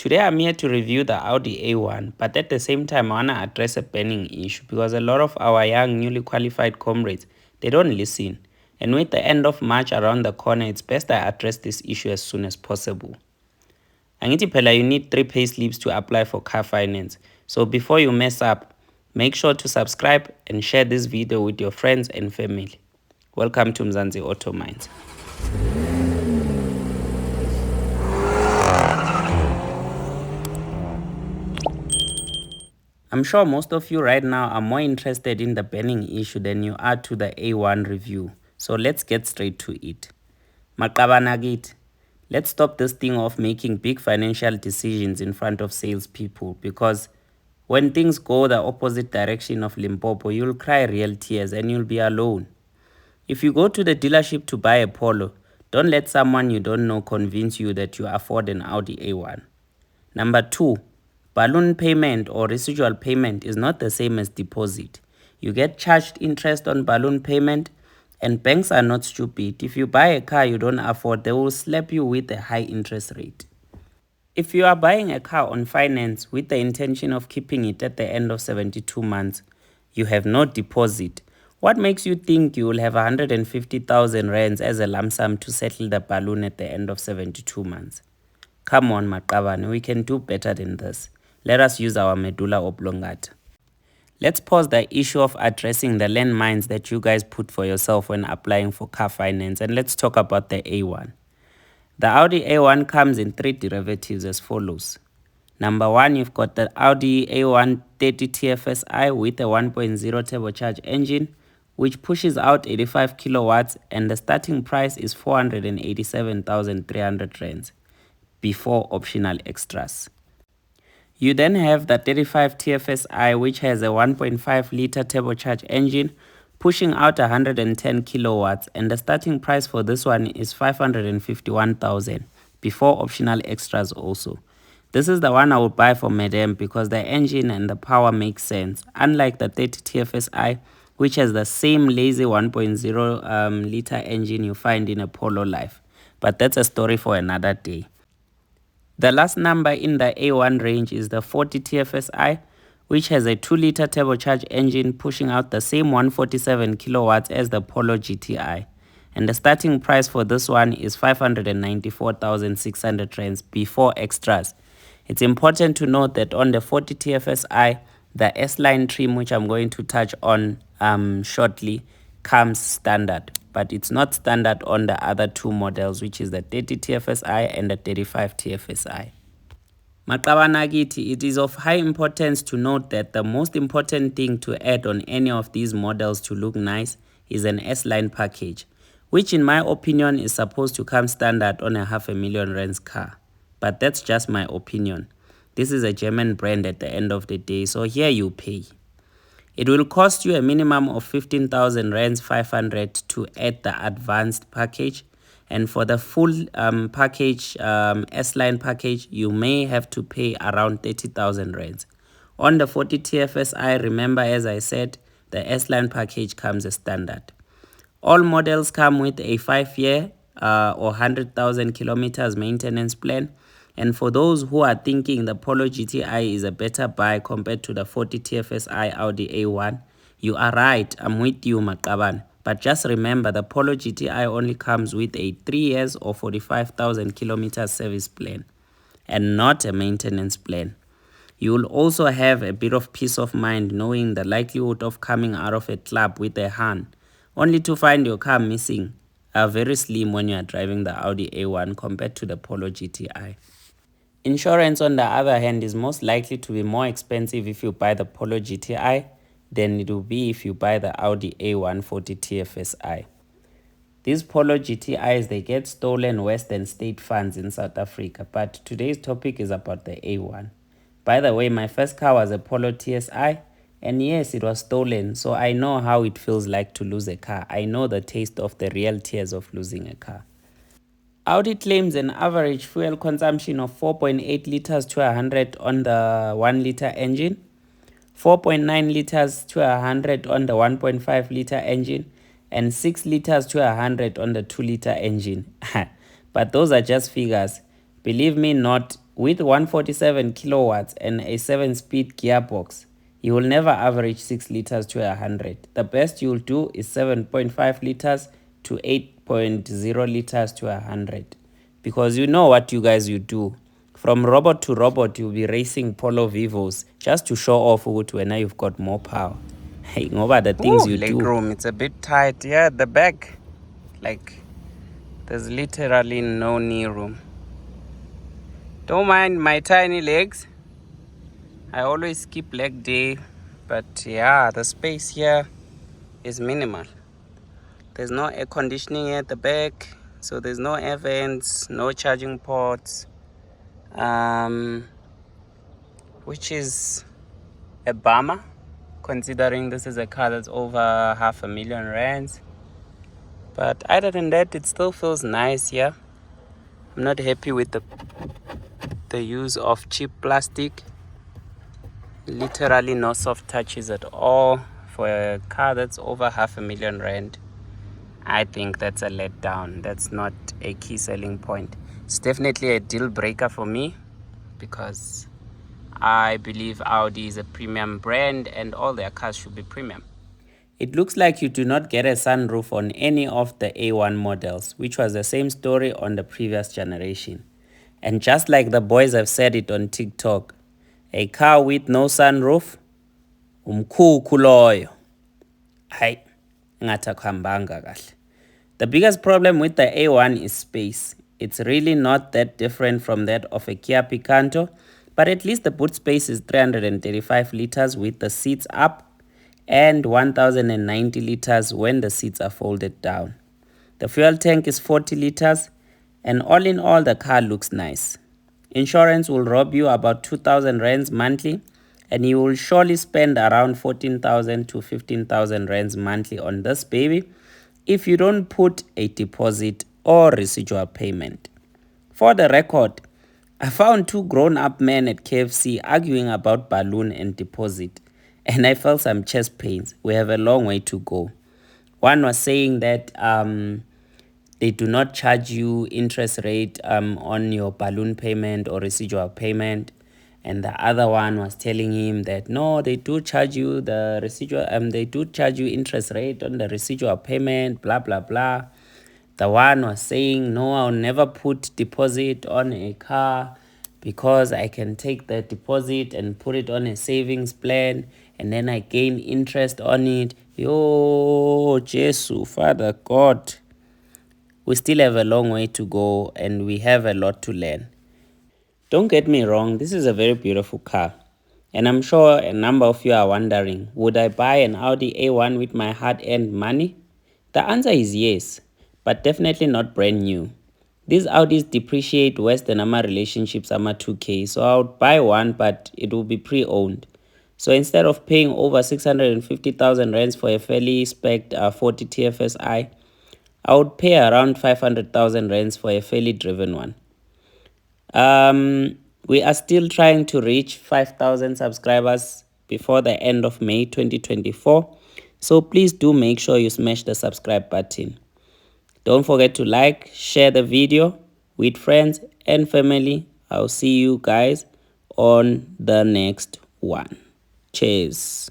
Today I'm here to review the Audi A1, but at the same time I want to address a burning issue because a lot of our young newly qualified comrades, they don't listen. And with the end of March around the corner, it's best I address this issue as soon as possible. Angithi phela, you need 3 payslips to apply for car finance. So before you mess up, make sure to subscribe and share this video with your friends and family. Welcome to Mzansi Auto Minds. I'm sure most of you right now are more interested in the burning issue than you are to the A1 review. So let's get straight to it. Maqabanagit, let's stop this thing of making big financial decisions in front of salespeople, because when things go the opposite direction of Limpopo, you'll cry real tears and you'll be alone. If you go to the dealership to buy a Polo, don't let someone you don't know convince you that you afford an Audi A1. Number 2, balloon payment or residual payment is not the same as deposit. You get charged interest on balloon payment, and banks are not stupid. If you buy a car you don't afford, they will slap you with a high interest rate. If you are buying a car on finance with the intention of keeping it at the end of 72 months, you have no deposit. What makes you think you will have 150,000 rands as a lump sum to settle the balloon at the end of 72 months? Come on, Maqabane, we can do better than this. Let us use our medulla oblongata. Let's pause the issue of addressing the landmines that you guys put for yourself when applying for car finance, and let's talk about the A1. The Audi A1 comes in 3 derivatives as follows. Number 1, you've got the Audi A1 30 TFSI with a 1.0 turbocharged engine, which pushes out 85 kilowatts, and the starting price is 487,300 rands before optional extras. You then have the 35 TFSI, which has a 1.5 liter turbocharged engine pushing out 110 kilowatts, and the starting price for this one is 551,000 before optional extras also. This is the one I would buy for Madam because the engine and the power make sense, unlike the 30 TFSI, which has the same lazy 1.0 liter engine you find in a Polo Life. But that's a story for another day. The last number in the A1 range is the 40 TFSI, which has a 2 liter turbocharged engine pushing out the same 147 kilowatts as the Polo GTI. And the starting price for this one is 594,600 rands before extras. It's important to note that on the 40 TFSI, the S-Line trim, which I'm going to touch on shortly, comes standard, but it's not standard on the other 2 models, which is the 30 TFSI and the 35 TFSI. Maqabanagiti, it is of high importance to note that the most important thing to add on any of these models to look nice is an S-Line package, which in my opinion is supposed to come standard on a 500,000 rands car. But that's just my opinion. This is a German brand at the end of the day, so here you pay. It will cost you a minimum of 15,000 rands 500 to add the advanced package, and for the full package, S-Line package, you may have to pay around 30,000 rands. On the 40 TFSI, remember, as I said, the S-Line package comes as standard. All models come with a 5-year or 100,000 kilometers maintenance plan. And for those who are thinking the Polo GTI is a better buy compared to the 40 TFSI Audi A1, you are right. I'm with you, Maqaban. But just remember, the Polo GTI only comes with a 3 years or 45,000 kilometers service plan and not a maintenance plan. You will also have a bit of peace of mind knowing the likelihood of coming out of a club with a Han, only to find your car missing, are very slim when you are driving the Audi A1 compared to the Polo GTI. Insurance, on the other hand, is most likely to be more expensive if you buy the Polo GTI than it will be if you buy the Audi A1 40 TFSI. These Polo GTIs, they get stolen Western state funds in South Africa, but today's topic is about the A1. By the way, my first car was a Polo TSI, and yes, it was stolen, so I know how it feels like to lose a car. I know the taste of the real tears of losing a car. Audi claims an average fuel consumption of 4.8 liters to 100 on the 1 liter engine, 4.9 liters to 100 on the 1.5 liter engine, and 6 liters to 100 on the 2 liter engine. But those are just figures. Believe me not, with 147 kilowatts and a 7-speed gearbox, you will never average 6 liters to 100. The best you'll do is 7.5 liters to 8.0 liters to 100. Because you know what you guys you do. From robot to robot, you'll be racing Polo Vivos just to show off when you've got more power. Hey, ngoba the things you do. Legroom, it's a bit tight. Yeah, at the back. Like, there's literally no knee room. Don't mind my tiny legs. I always skip leg day. But yeah, the space here is minimal. There's no air conditioning at the back. So there's no air vents, no charging ports. Which is a bummer, considering this is a car that's over 500,000 rands. But other than that, it still feels nice here. I'm not happy with the use of cheap plastic. Literally no soft touches at all for a car that's over 500,000 rand. I think that's a letdown. That's not a key selling point. It's definitely a deal breaker for me because I believe Audi is a premium brand and all their cars should be premium. It looks like you do not get a sunroof on any of the A1 models, which was the same story on the previous generation. And just like the boys have said it on TikTok, a car with no sunroof, umkhukhu loyo. Hayi, ngathi akuhambanga kahle. The biggest problem with the A1 is space. It's really not that different from that of a Kia Picanto, but at least the boot space is 335 liters with the seats up and 1090 liters when the seats are folded down. The fuel tank is 40 liters, and all in all the car looks nice. Insurance will rob you about 2,000 rands monthly, and you will surely spend around 14,000 to 15,000 rands monthly on this baby if you don't put a deposit or residual payment. For the record, I found 2 grown-up men at KFC arguing about balloon and deposit, and I felt some chest pains. We have a long way to go. One was saying that they do not charge you interest rate on your balloon payment or residual payment. And the other one was telling him that no, they do charge you the residual, they do charge you interest rate on the residual payment, blah, blah, blah. The one was saying, no, I'll never put deposit on a car because I can take the deposit and put it on a savings plan and then I gain interest on it. Yo, Jesus, Father God. We still have a long way to go and we have a lot to learn. Don't get me wrong, this is a very beautiful car. And I'm sure a number of you are wondering, would I buy an Audi A1 with my hard-earned money? The answer is yes, but definitely not brand new. These Audis depreciate worse than our relationships are 2K, so I would buy one, but it will be pre-owned. So instead of paying over 650,000 rands for a fairly spec'd 40 TFSI, I would pay around 500,000 rands for a fairly driven one. We are still trying to reach 5,000 subscribers before the end of May 2024. So please do make sure you smash the subscribe button. Don't forget to like, share the video with friends and family. I'll see you guys on the next one. Cheers.